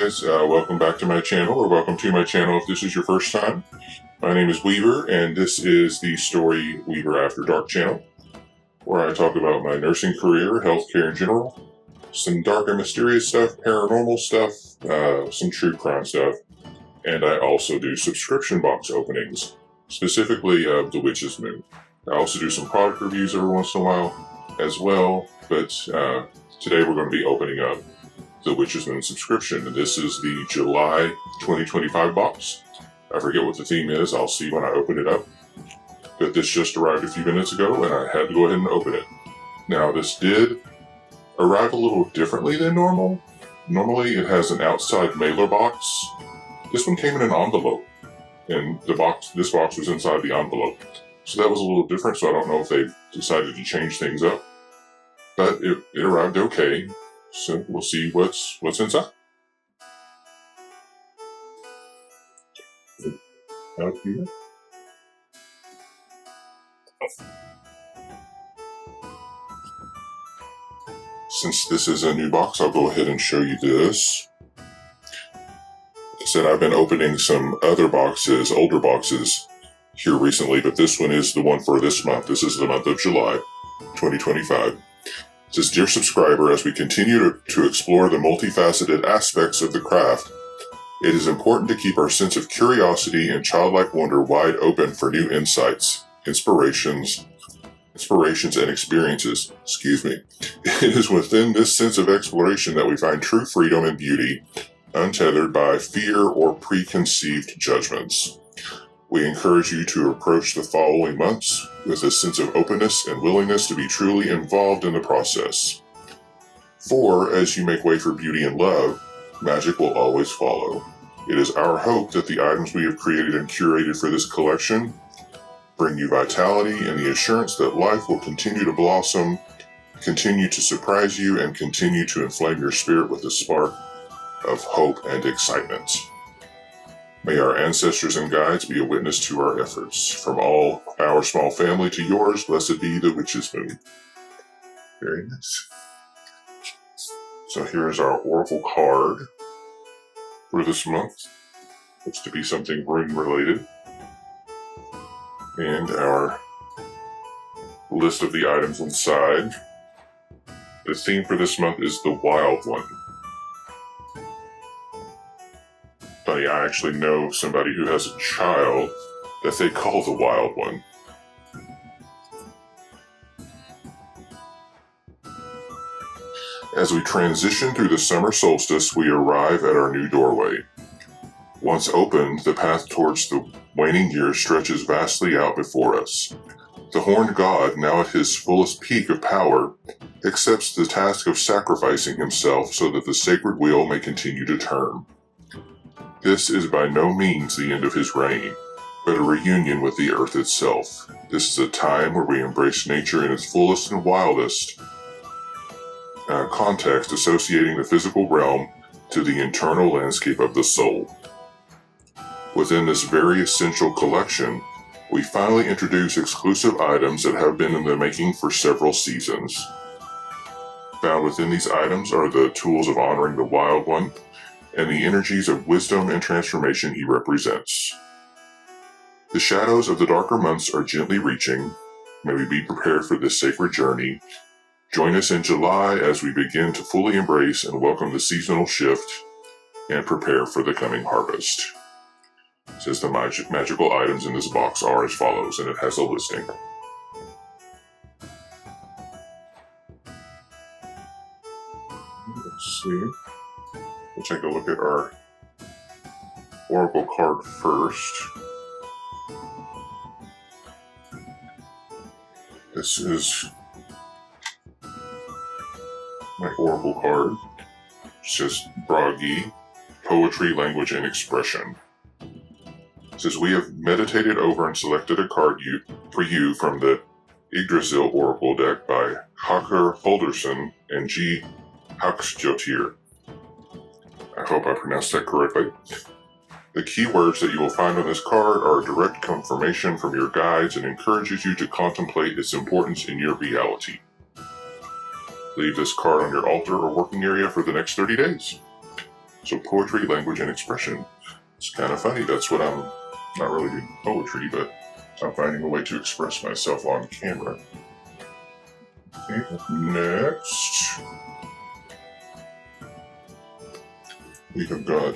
guys, welcome back to my channel, or welcome to my channel if this is your first time. My name is Weaver, and this is the Story Weaver After Dark channel, where I talk about my nursing career, healthcare in general, some dark and mysterious stuff, paranormal stuff, some true crime stuff, and I also do subscription box openings, specifically of The Witch's Moon. I also do some product reviews every once in a while as well, but today we're going to be opening up The Witch's Moon subscription, and this is the July 2025 box. I forget what the theme is, I'll see when I open it up. But this just arrived a few minutes ago, and I had to go ahead and open it. Now, this did arrive a little differently than normal. Normally, it has an outside mailer box. This one came in an envelope, and this box was inside the envelope. So that was a little different, so I don't know if they've decided to change things up. But it arrived okay. So we'll see what's inside. Out here. Since this is a new box, I'll go ahead and show you this. Like I said, I've been opening some other boxes, older boxes, here recently, but this one is the one for this month. This is the month of July 2025. It says, "Dear subscriber, as we continue to explore the multifaceted aspects of the craft, it is important to keep our sense of curiosity and childlike wonder wide open for new insights, inspirations and experiences." It is within this sense of exploration that we find true freedom and beauty, untethered by fear or preconceived judgments. We encourage you to approach the following months with a sense of openness and willingness to be truly involved in the process. For, as you make way for beauty and love, magic will always follow. It is our hope that the items we have created and curated for this collection bring you vitality and the assurance that life will continue to blossom, continue to surprise you, and continue to inflame your spirit with a spark of hope and excitement. May our ancestors and guides be a witness to our efforts. From all our small family to yours, blessed be the Witch's Moon. Very nice. So here's our Oracle card for this month. Looks to be something ring related. And our list of the items inside. The theme for this month is the Wild One. Funny, I actually know somebody who has a child that they call the Wild One. As we transition through the summer solstice, we arrive at our new doorway. Once opened, the path towards the waning year stretches vastly out before us. The horned god, now at his fullest peak of power, accepts the task of sacrificing himself so that the sacred wheel may continue to turn. This is by no means the end of his reign, but a reunion with the earth itself. This is a time where we embrace nature in its fullest and wildest context, associating the physical realm to the internal landscape of the soul. Within this very essential collection, we finally introduce exclusive items that have been in the making for several seasons. Found within these items are the tools of honoring the Wild One, and the energies of wisdom and transformation he represents. The shadows of the darker months are gently reaching. May we be prepared for this sacred journey. Join us in July as we begin to fully embrace and welcome the seasonal shift and prepare for the coming harvest. It says the magical items in this box are as follows, and it has a listing. Let's see. We'll take a look at our Oracle card first. This is my Oracle card. It says Bragi, Poetry, Language, and Expression. It says, "We have meditated over and selected a card for you from the Yggdrasil Oracle deck by Haker Holderson and G. Haksjotir. I hope I pronounced that correctly. The keywords that you will find on this card are direct confirmation from your guides and encourages you to contemplate its importance in your reality. Leave this card on your altar or working area for the next 30 days. So poetry, language, and expression. It's kind of funny. That's what I'm not really doing poetry, but I'm finding a way to express myself on camera. Okay, next, we have got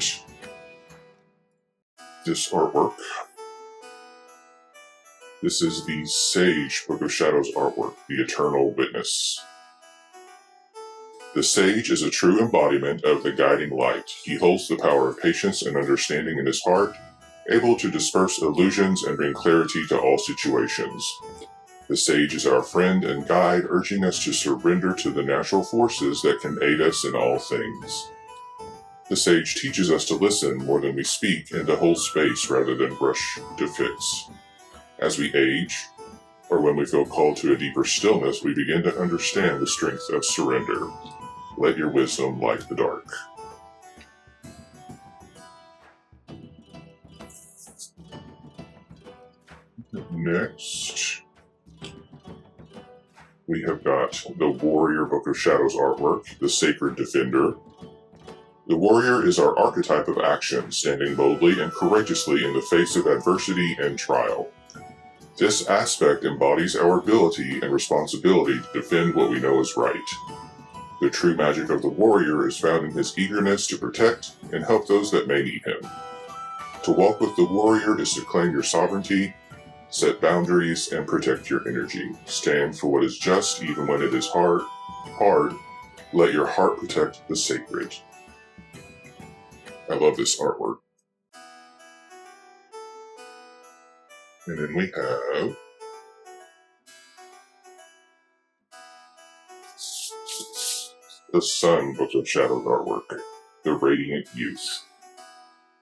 this artwork. This is the Sage Book of Shadows artwork, the Eternal Witness. The Sage is a true embodiment of the guiding light. He holds the power of patience and understanding in his heart, able to disperse illusions and bring clarity to all situations. The Sage is our friend and guide, urging us to surrender to the natural forces that can aid us in all things. The Sage teaches us to listen more than we speak and to hold space rather than rush to fix. As we age, or when we feel called to a deeper stillness, we begin to understand the strength of surrender. Let your wisdom light the dark. Next, we have got the Warrior Book of Shadows artwork, the Sacred Defender. The warrior is our archetype of action, standing boldly and courageously in the face of adversity and trial. This aspect embodies our ability and responsibility to defend what we know is right. The true magic of the warrior is found in his eagerness to protect and help those that may need him. To walk with the warrior is to claim your sovereignty, set boundaries, and protect your energy. Stand for what is just even when it is hard. Let your heart protect the sacred. I love this artwork. And then we have the Sun Book of Shadows artwork, the Radiant Youth.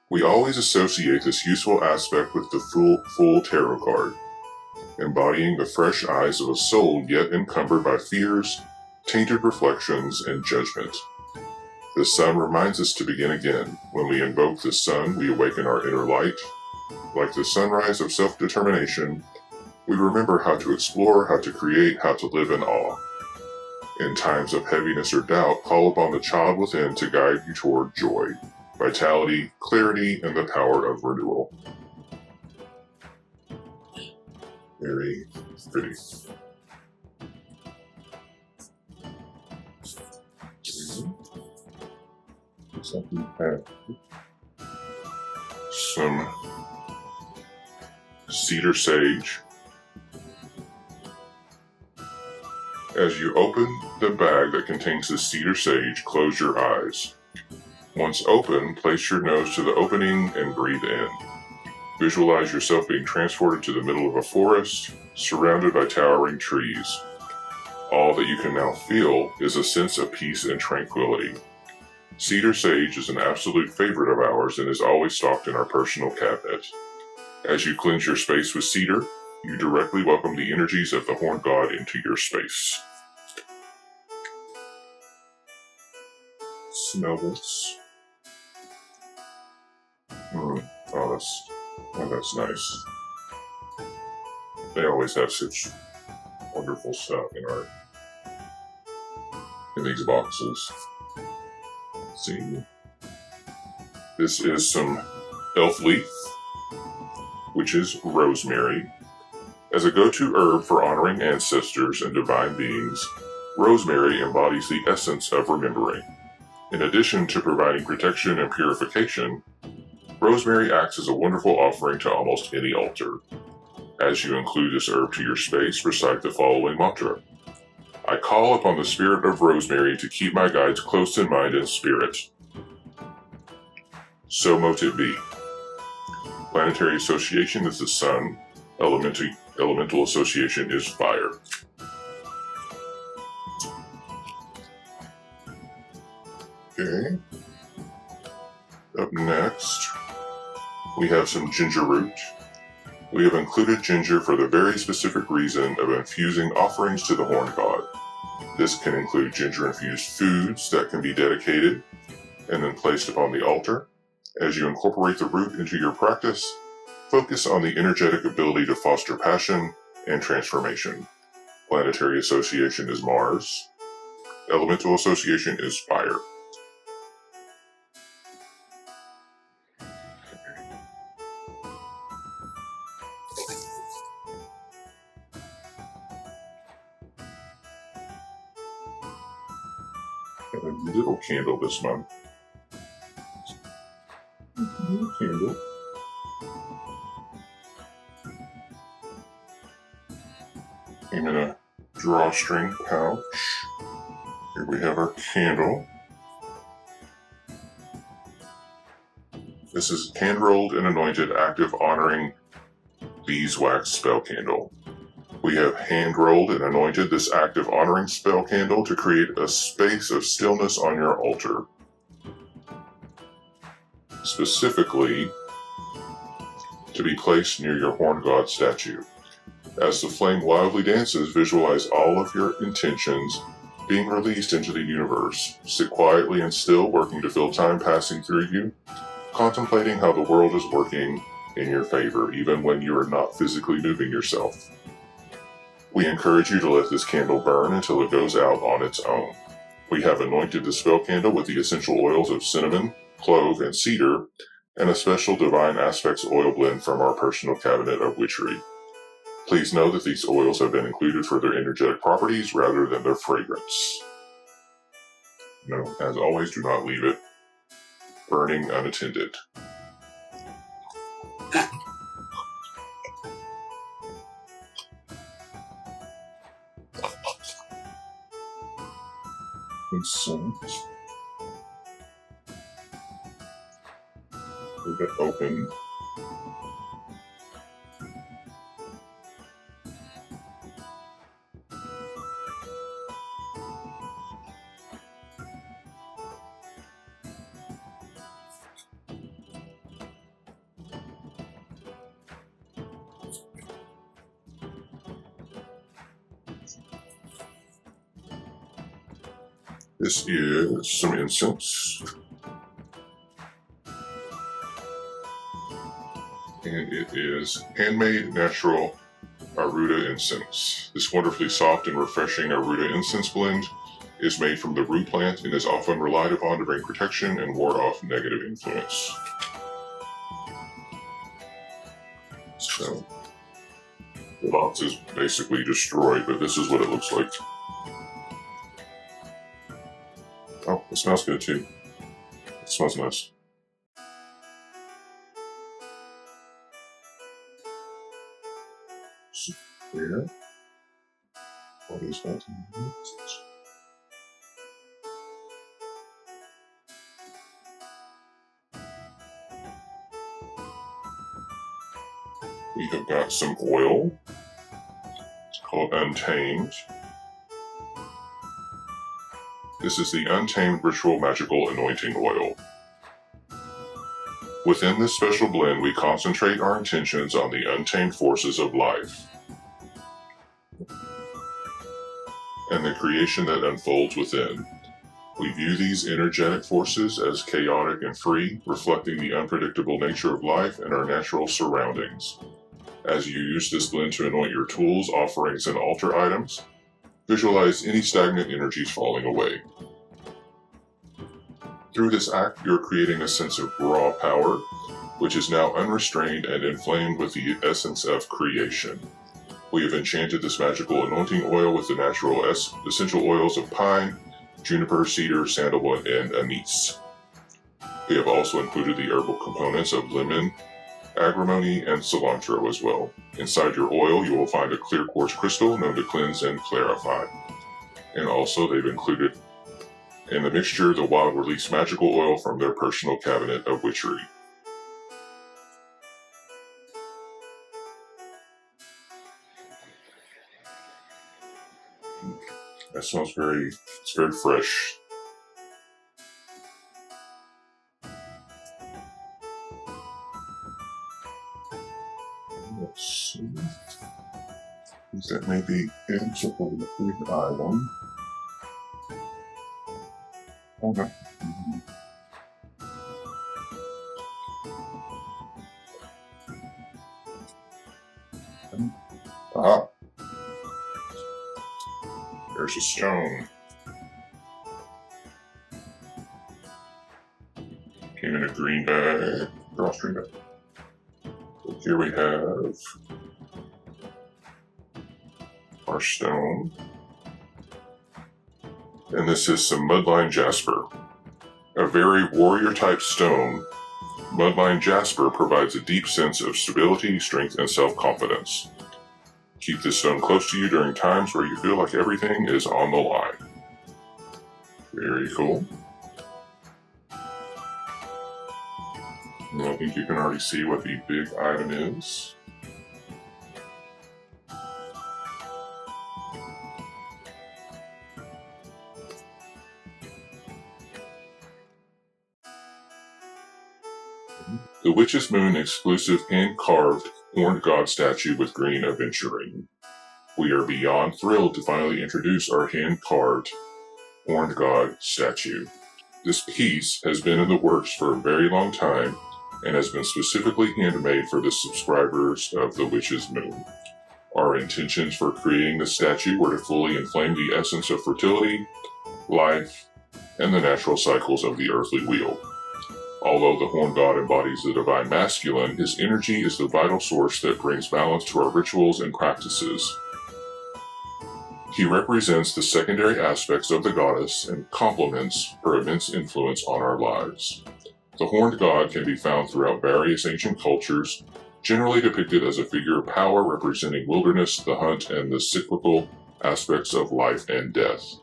We always associate this useful aspect with the Fool Tarot card, embodying the fresh eyes of a soul yet encumbered by fears, tainted reflections, and judgment. The sun reminds us to begin again. When we invoke the sun, we awaken our inner light. Like the sunrise of self-determination, we remember how to explore, how to create, how to live in awe. In times of heaviness or doubt, call upon the child within to guide you toward joy, vitality, clarity, and the power of renewal. Very pretty. Something have some cedar sage. As you open the bag that contains the cedar sage, close your eyes. Once open, place your nose to the opening and breathe in. Visualize yourself being transported to the middle of a forest, surrounded by towering trees. All that you can now feel is a sense of peace and tranquility. Cedar sage is an absolute favorite of ours and is always stocked in our personal cabinet. As you cleanse your space with cedar, you directly welcome the energies of the Horn God into your space. Smell this. Oh, that's nice. They always have such wonderful stuff in these boxes. Let's see. This is some elf leaf, which is rosemary. As a go-to herb for honoring ancestors and divine beings, rosemary embodies the essence of remembering. In addition to providing protection and purification, rosemary acts as a wonderful offering to almost any altar. As you include this herb to your space, recite the following mantra. I call upon the spirit of rosemary to keep my guides close in mind and spirit. So mote it be. Planetary association is the sun. Elemental association is fire. Okay. Up next, we have some ginger root. We have included ginger for the very specific reason of infusing offerings to the Horn God. This can include ginger-infused foods that can be dedicated and then placed upon the altar. As you incorporate the root into your practice, focus on the energetic ability to foster passion and transformation. Planetary association is Mars. Elemental association is fire. Got a little candle this month. Little candle. Came in a drawstring pouch. Here we have our candle. This is hand-rolled and anointed active honoring beeswax spell candle. We have hand-rolled and anointed this active honoring spell candle to create a space of stillness on your altar. Specifically, to be placed near your horn god statue. As the flame wildly dances, visualize all of your intentions being released into the universe. Sit quietly and still, working to feel time passing through you, contemplating how the world is working in your favor, even when you are not physically moving yourself. We encourage you to let this candle burn until it goes out on its own. We have anointed the spell candle with the essential oils of cinnamon, clove, and cedar, and a special divine aspects oil blend from our personal cabinet of witchery. Please know that these oils have been included for their energetic properties rather than their fragrance. No, as always, do not leave it burning unattended. Incense. Leave it open. This is some incense. And it is handmade natural Aruda incense. This wonderfully soft and refreshing Aruda incense blend is made from the root plant and is often relied upon to bring protection and ward off negative influence. So, the box is basically destroyed, but this is what it looks like. Oh, it smells good too. It smells nice. So there. What is that? We have got some oil. It's called Untamed. This is the Untamed Ritual Magical Anointing Oil. Within this special blend, we concentrate our intentions on the untamed forces of life and the creation that unfolds within. We view these energetic forces as chaotic and free, reflecting the unpredictable nature of life and our natural surroundings. As you use this blend to anoint your tools, offerings, and altar items, visualize any stagnant energies falling away. Through this act, you're creating a sense of raw power, which is now unrestrained and inflamed with the essence of creation. We have enchanted this magical anointing oil with the natural essential oils of pine, juniper, cedar, sandalwood, and anise. We have also included the herbal components of lemon, agrimony, and cilantro as well. Inside your oil, you will find a clear quartz crystal known to cleanse and clarify. And also, they've included in the mixture the wild release magical oil from their personal cabinet of witchery. That smells it's very fresh. Let's see. That may be in support of the food item. Okay. Ah. There's a stone. Came in a green bag. Drawstring bag. So here we have our stone. And this is some Mudline Jasper. A very warrior-type stone, Mudline Jasper provides a deep sense of stability, strength, and self-confidence. Keep this stone close to you during times where you feel like everything is on the line. Very cool. And I think you can already see what the big item is. The Witch's Moon exclusive hand-carved horned god statue with green aventurine. We are beyond thrilled to finally introduce our hand-carved horned god statue. This piece has been in the works for a very long time and has been specifically handmade for the subscribers of the Witch's Moon. Our intentions for creating the statue were to fully inflame the essence of fertility, life, and the natural cycles of the earthly wheel. Although the horned god embodies the divine masculine, his energy is the vital source that brings balance to our rituals and practices. He represents the secondary aspects of the goddess and complements her immense influence on our lives. The horned god can be found throughout various ancient cultures, generally depicted as a figure of power representing wilderness, the hunt, and the cyclical aspects of life and death.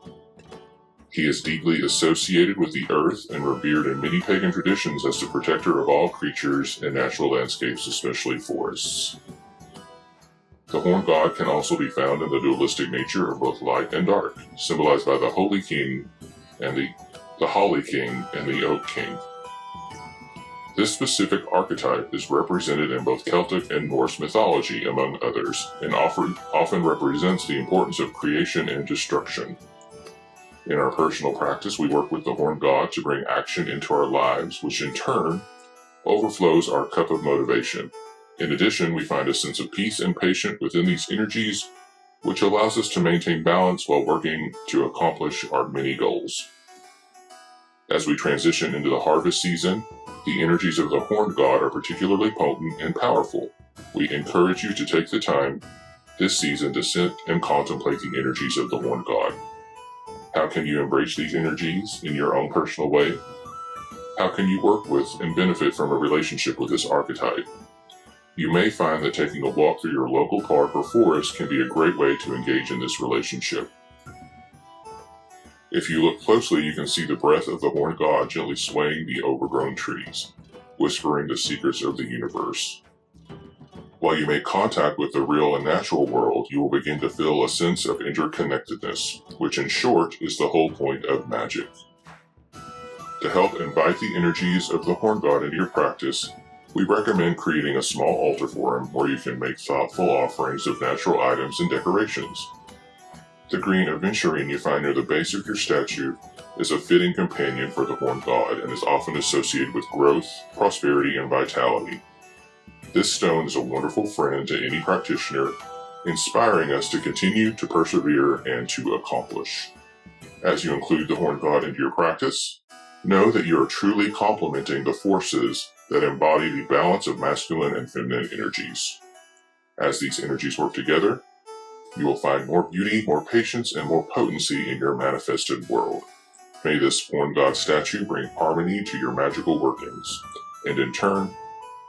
He is deeply associated with the earth and revered in many pagan traditions as the protector of all creatures and natural landscapes, especially forests. The horned god can also be found in the dualistic nature of both light and dark, symbolized by the Holy King and the Holly King and the Oak King. This specific archetype is represented in both Celtic and Norse mythology, among others, and often represents the importance of creation and destruction. In our personal practice, we work with the horned god to bring action into our lives, which in turn overflows our cup of motivation. In addition, we find a sense of peace and patience within these energies, which allows us to maintain balance while working to accomplish our many goals. As we transition into the harvest season, the energies of the horned god are particularly potent and powerful. We encourage you to take the time this season to sit and contemplate the energies of the horned god. How can you embrace these energies in your own personal way? How can you work with and benefit from a relationship with this archetype? You may find that taking a walk through your local park or forest can be a great way to engage in this relationship. If you look closely, you can see the breath of the horned god gently swaying the overgrown trees, whispering the secrets of the universe. While you make contact with the real and natural world, you will begin to feel a sense of interconnectedness, which in short is the whole point of magic. To help invite the energies of the horned god into your practice, we recommend creating a small altar for him where you can make thoughtful offerings of natural items and decorations. The green aventurine you find near the base of your statue is a fitting companion for the horned god and is often associated with growth, prosperity, and vitality. This stone is a wonderful friend to any practitioner, inspiring us to continue to persevere and to accomplish. As you include the horned god into your practice, know that you are truly complementing the forces that embody the balance of masculine and feminine energies. As these energies work together, you will find more beauty, more patience, and more potency in your manifested world. May this horned god statue bring harmony to your magical workings, and in turn,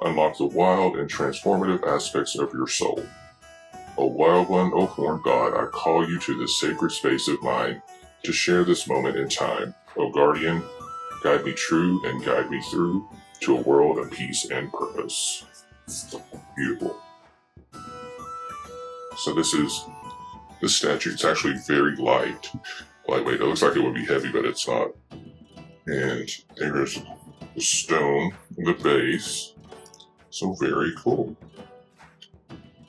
unlock the wild and transformative aspects of your soul. O wild one, O horned god, I call you to this sacred space of mine to share this moment in time. O guardian, guide me true and guide me through to a world of peace and purpose. Beautiful. So this statue. It's actually very lightweight. It looks like it would be heavy, but it's not. And there's the stone in the base. So very cool.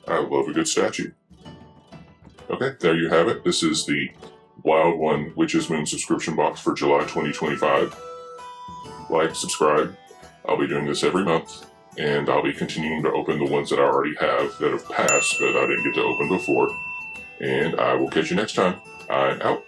I love a good statue. Okay, there you have it. This is the Wild One Witch's Moon subscription box for July 2025. Like, subscribe. I'll be doing this every month, and I'll be continuing to open the ones that I already have that have passed that I didn't get to open before. And I will catch you next time. I'm out.